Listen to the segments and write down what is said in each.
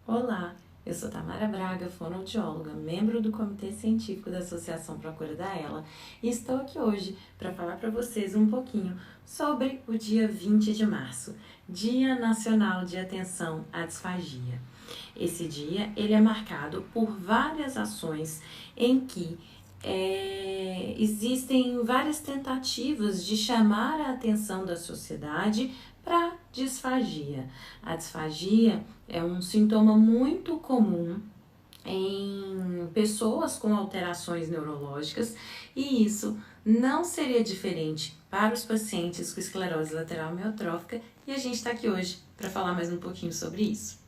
Olá, eu sou Tamara Braga, fonoaudióloga, membro do Comitê Científico da Associação Procura da Ela, e estou aqui hoje para falar para vocês um pouquinho sobre o dia 20 de março, Dia Nacional de Atenção à Disfagia. Esse dia ele é marcado por várias ações em que existem várias tentativas de chamar a atenção da sociedade para disfagia. A disfagia é um sintoma muito comum em pessoas com alterações neurológicas e isso não seria diferente para os pacientes com esclerose lateral amiotrófica e a gente está aqui hoje para falar mais um pouquinho sobre isso.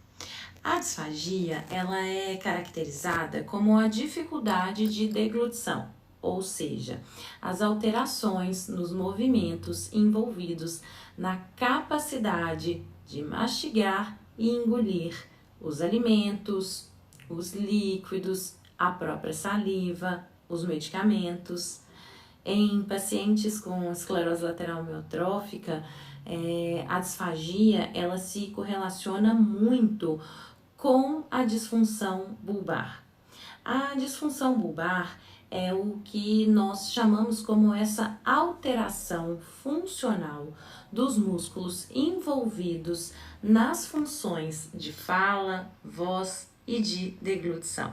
A disfagia ela é caracterizada como a dificuldade de deglutição, ou seja, as alterações nos movimentos envolvidos na capacidade de mastigar e engolir os alimentos, os líquidos, a própria saliva, os medicamentos. Em pacientes com esclerose lateral amiotrófica, a disfagia ela se correlaciona muito com a disfunção bulbar. A disfunção bulbar é o que nós chamamos como essa alteração funcional dos músculos envolvidos nas funções de fala, voz e de deglutição.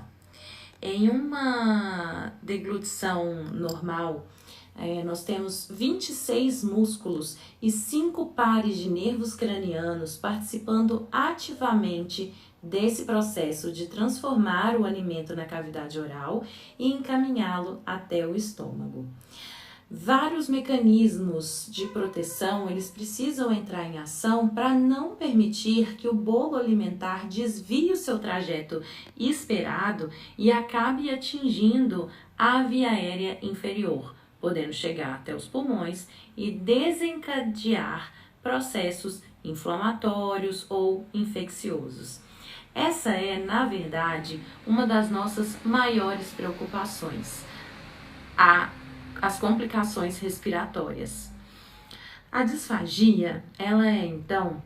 Em uma deglutição normal, nós temos 26 músculos e 5 pares de nervos cranianos participando ativamente desse processo de transformar o alimento na cavidade oral e encaminhá-lo até o estômago. Vários mecanismos de proteção, eles precisam entrar em ação para não permitir que o bolo alimentar desvie o seu trajeto esperado e acabe atingindo a via aérea inferior, podendo chegar até os pulmões e desencadear processos inflamatórios ou infecciosos. Essa é, na verdade, uma das nossas maiores preocupações, as complicações respiratórias. A disfagia, ela é então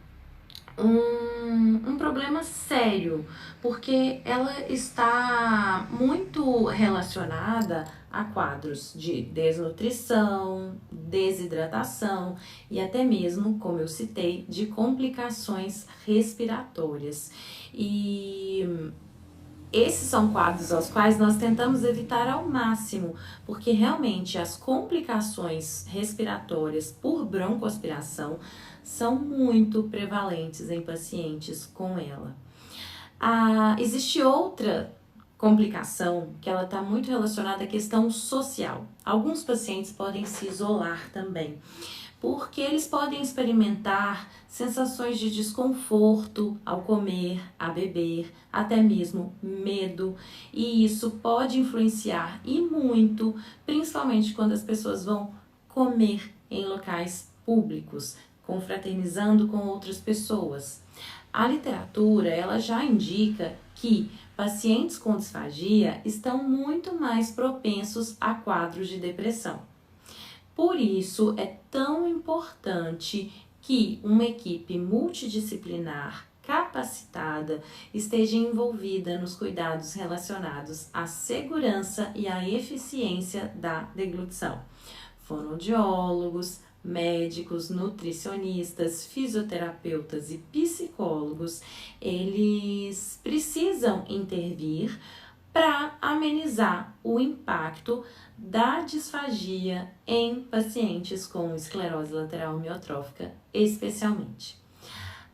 um problema sério, porque ela está muito relacionada a quadros de desnutrição, desidratação e até mesmo, como eu citei, de complicações respiratórias. E esses são quadros aos quais nós tentamos evitar ao máximo, porque realmente as complicações respiratórias por broncoaspiração são muito prevalentes em pacientes com ela. Existe outra complicação que ela está muito relacionada à questão social. Alguns pacientes podem se isolar também, porque eles podem experimentar sensações de desconforto ao comer, a beber, até mesmo medo, e isso pode influenciar e muito, principalmente quando as pessoas vão comer em locais públicos, confraternizando com outras pessoas. A literatura, ela já indica que pacientes com disfagia estão muito mais propensos a quadros de depressão. Por isso, é tão importante que uma equipe multidisciplinar capacitada esteja envolvida nos cuidados relacionados à segurança e à eficiência da deglutição. Fonoaudiólogos, médicos, nutricionistas, fisioterapeutas e psicólogos, eles precisam intervir para amenizar o impacto da disfagia em pacientes com esclerose lateral amiotrófica, especialmente.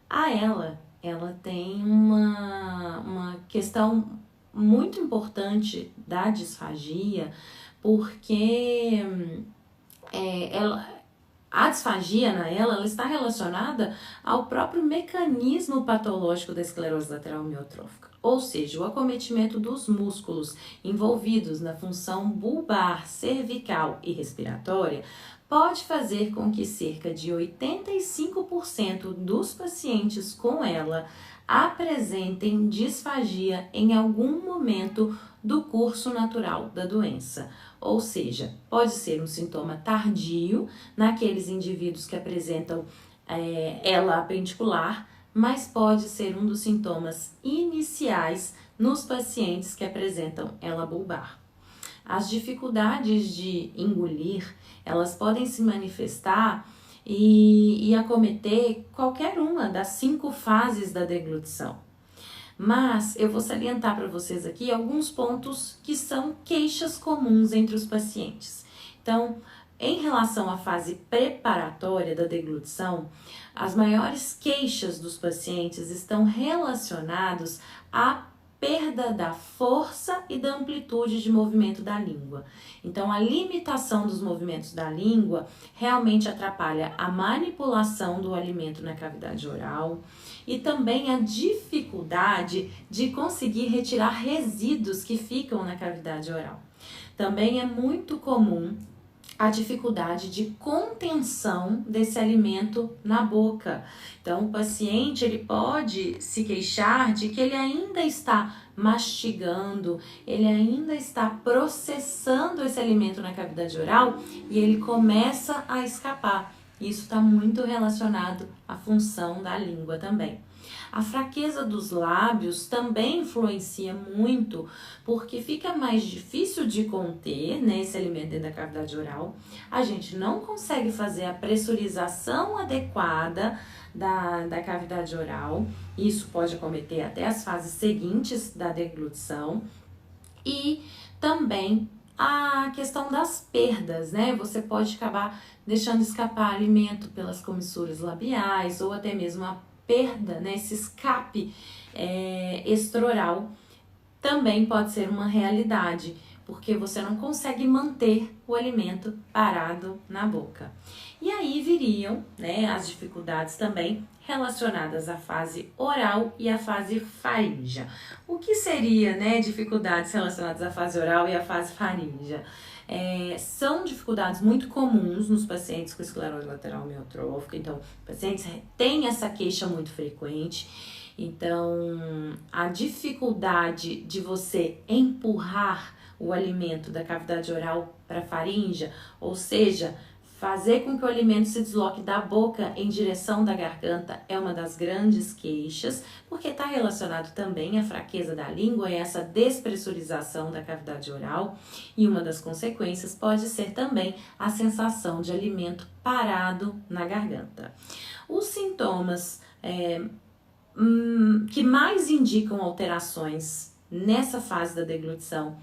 Ela tem uma questão muito importante da disfagia, porque a disfagia ela está relacionada ao próprio mecanismo patológico da esclerose lateral amiotrófica, ou seja, o acometimento dos músculos envolvidos na função bulbar, cervical e respiratória pode fazer com que cerca de 85% dos pacientes com ela apresentem disfagia em algum momento do curso natural da doença. Ou seja, pode ser um sintoma tardio naqueles indivíduos que apresentam ela apendicular, mas pode ser um dos sintomas iniciais nos pacientes que apresentam ela bulbar. As dificuldades de engolir, elas podem se manifestar e acometer qualquer uma das 5 fases da deglutição. Mas eu vou salientar para vocês aqui alguns pontos que são queixas comuns entre os pacientes. Então, em relação à fase preparatória da deglutição, as maiores queixas dos pacientes estão relacionados à perda da força e da amplitude de movimento da língua. Então, a limitação dos movimentos da língua realmente atrapalha a manipulação do alimento na cavidade oral e também a dificuldade de conseguir retirar resíduos que ficam na cavidade oral. Também é muito comum a dificuldade de contenção desse alimento na boca. Então, o paciente ele pode se queixar de que ele ainda está mastigando, ele ainda está processando esse alimento na cavidade oral e ele começa a escapar. Isso está muito relacionado à função da língua também. A fraqueza dos lábios também influencia muito, porque fica mais difícil de conter, né, esse alimento dentro da cavidade oral. A gente não consegue fazer a pressurização adequada da cavidade oral. Isso pode acometer até as fases seguintes da deglutição. E também a questão das perdas, né? Você pode acabar deixando escapar alimento pelas comissuras labiais ou até mesmo a perda, né? Esse escape extraoral também pode ser uma realidade, porque você não consegue manter o alimento parado na boca. E aí viriam, né, as dificuldades também relacionadas à fase oral e à fase faríngea. O que seria, né, dificuldades relacionadas à fase oral e à fase faríngea? São dificuldades muito comuns nos pacientes com esclerose lateral amiotrófica. Então, pacientes têm essa queixa muito frequente. Então, a dificuldade de você empurrar o alimento da cavidade oral para a faríngea, ou seja, fazer com que o alimento se desloque da boca em direção da garganta, é uma das grandes queixas, porque está relacionado também à fraqueza da língua e essa despressurização da cavidade oral, e uma das consequências pode ser também a sensação de alimento parado na garganta. Os sintomas que mais indicam alterações nessa fase da deglutição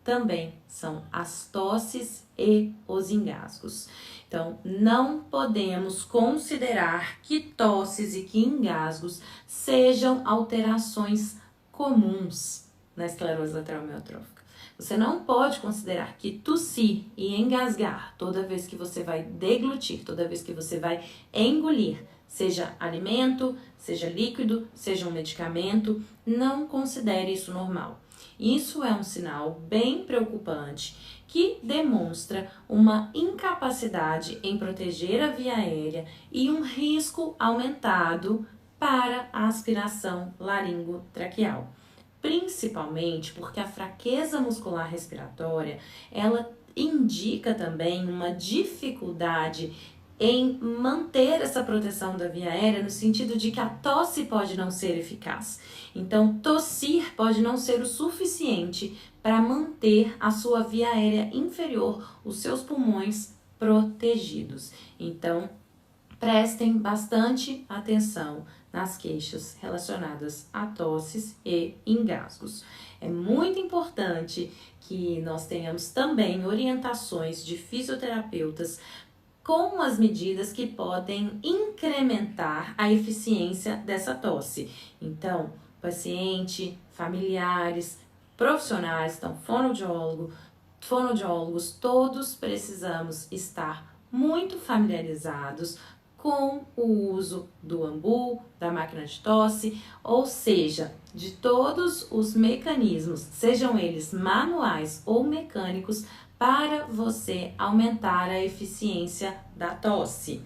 também são as tosses e os engasgos. Então, não podemos considerar que tosses e que engasgos sejam alterações comuns na esclerose lateral amiotrófica. Você não pode considerar que tossir e engasgar toda vez que você vai deglutir, toda vez que você vai engolir, seja alimento, seja líquido, seja um medicamento, não considere isso normal. Isso é um sinal bem preocupante que demonstra uma incapacidade em proteger a via aérea e um risco aumentado para a aspiração laringotraqueal. Principalmente porque a fraqueza muscular respiratória, ela indica também uma dificuldade em manter essa proteção da via aérea, no sentido de que a tosse pode não ser eficaz. Então, tossir pode não ser o suficiente para manter a sua via aérea inferior, os seus pulmões protegidos. Então, prestem bastante atenção nas queixas relacionadas a tosses e engasgos. É muito importante que nós tenhamos também orientações de fisioterapeutas com as medidas que podem incrementar a eficiência dessa tosse. Então, paciente, familiares, profissionais, então fonoaudiólogos, todos precisamos estar muito familiarizados com o uso do ambu, da máquina de tosse, ou seja, de todos os mecanismos, sejam eles manuais ou mecânicos, para você aumentar a eficiência da tosse.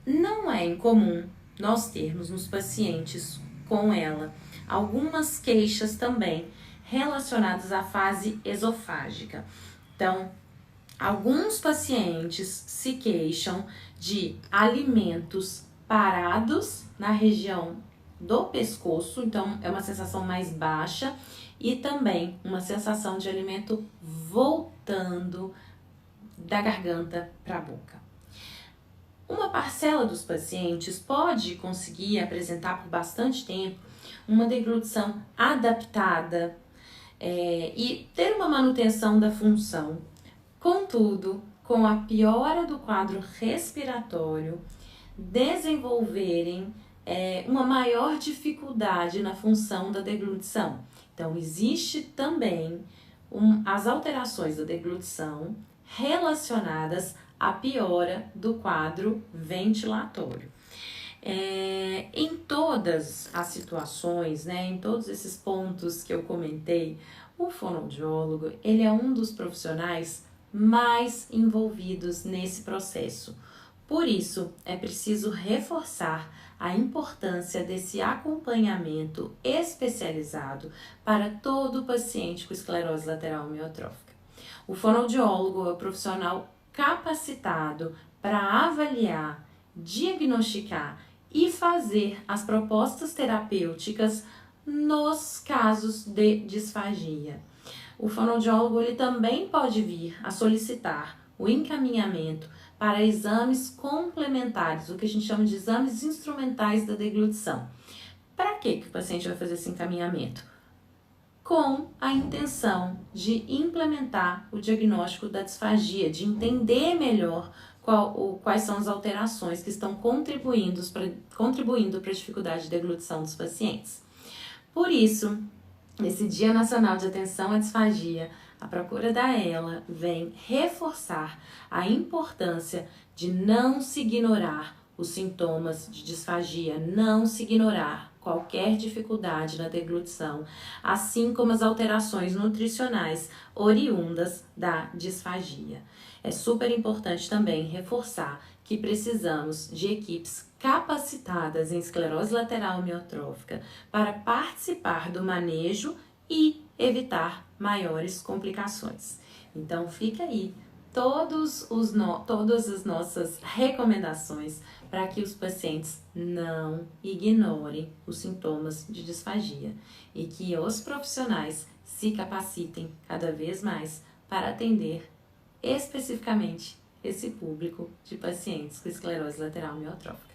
Não é incomum nós termos nos pacientes com ela algumas queixas também relacionadas à fase esofágica. Então, alguns pacientes se queixam de alimentos parados na região do pescoço, então é uma sensação mais baixa, e também uma sensação de alimento voltando da garganta para a boca. Uma parcela dos pacientes pode conseguir apresentar por bastante tempo uma deglutição adaptada e ter uma manutenção da função. Contudo, com a piora do quadro respiratório, desenvolverem uma maior dificuldade na função da deglutição. Então, existe também as alterações da deglutição relacionadas à piora do quadro ventilatório. Em todas as situações, em todos esses pontos que eu comentei, o fonoaudiólogo ele é um dos profissionais mais envolvidos nesse processo. Por isso, é preciso reforçar a importância desse acompanhamento especializado para todo paciente com esclerose lateral amiotrófica. O fonoaudiólogo é o profissional capacitado para avaliar, diagnosticar e fazer as propostas terapêuticas nos casos de disfagia. O fonoaudiólogo ele também pode vir a solicitar o encaminhamento para exames complementares, o que a gente chama de exames instrumentais da deglutição. Para que o paciente vai fazer esse encaminhamento? Com a intenção de implementar o diagnóstico da disfagia, de entender melhor quais são as alterações que estão contribuindo para a dificuldade de deglutição dos pacientes. Por isso, nesse Dia Nacional de Atenção à Disfagia, a Procura da ELA vem reforçar a importância de não se ignorar os sintomas de disfagia, não se ignorar qualquer dificuldade na deglutição, assim como as alterações nutricionais oriundas da disfagia. É super importante também reforçar que precisamos de equipes capacitadas em esclerose lateral amiotrófica para participar do manejo e evitar maiores complicações. Então fica aí todas as nossas recomendações para que os pacientes não ignorem os sintomas de disfagia e que os profissionais se capacitem cada vez mais para atender especificamente esse público de pacientes com esclerose lateral amiotrófica.